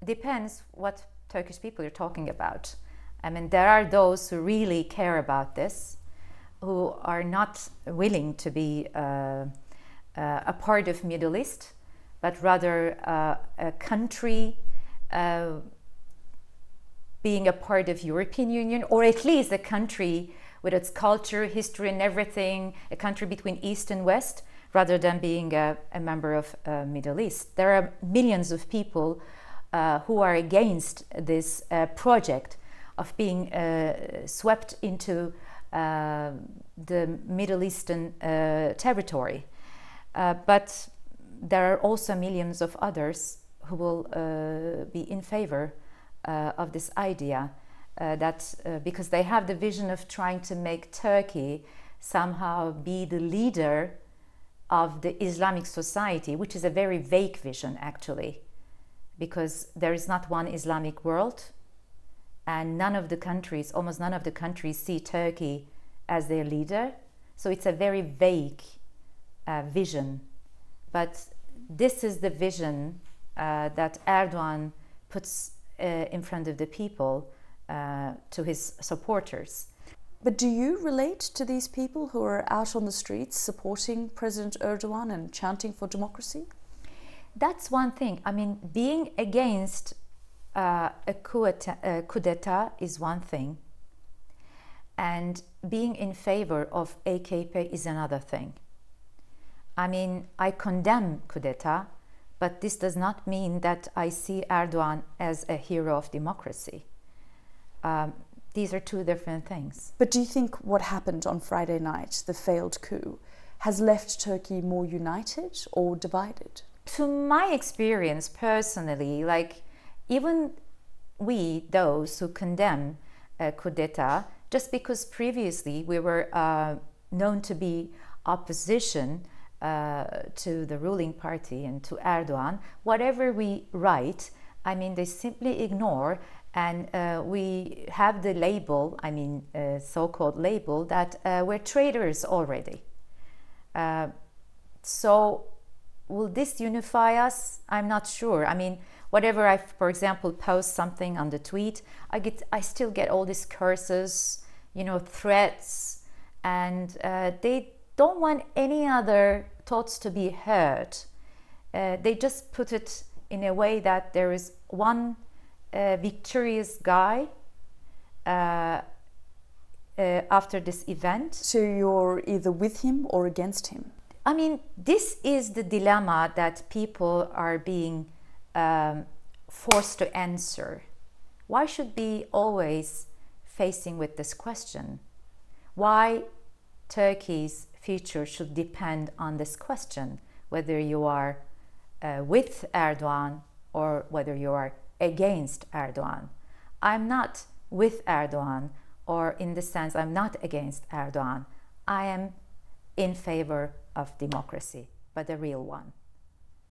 depends what Turkish people you're talking about. I mean, there are those who really care about this, who are not willing to be a part of Middle East, but rather a country being a part of European Union, or at least a country with its culture, history and everything, a country between East and West, rather than being a member of Middle East. There are millions of people who are against this project of being swept into the Middle Eastern territory. But there are also millions of others who will be in favor of this idea, that because they have the vision of trying to make Turkey somehow be the leader of the Islamic society, which is a very vague vision actually, because there is not one Islamic world, and none of the countries, almost none of the countries, see Turkey as their leader. So it's a very vague vision. But this is the vision that Erdogan puts in front of the people, to his supporters. But do you relate to these people who are out on the streets supporting President Erdogan and chanting for democracy? That's one thing. I mean, being against a coup d'etat is one thing, and being in favor of AKP is another thing. I mean, I condemn coup d'etat, but this does not mean that I see Erdogan as a hero of democracy. These are two different things. But do you think what happened on Friday night, the failed coup, has left Turkey more united or divided? To my experience personally, like, even we, those who condemn coup d'etat, just because previously we were known to be opposition to the ruling party and to Erdogan, whatever we write, I mean, they simply ignore, and we have the label, I mean, so-called label, that we're traitors already. So will this unify us? I'm not sure. I mean, whatever I, for example, post something on the tweet, I still get all these curses, you know, threats, and they don't want any other thoughts to be heard. They just put it in a way that there is one victorious guy after this event. So you're either with him or against him? I mean, this is the dilemma that people are being forced to answer. Why should be always facing with this question? Why Turkey's future should depend on this question, whether you are with Erdogan or whether you are against Erdogan. I'm not with Erdogan, or in the sense I'm not against Erdogan. I am in favor of democracy, but a real one.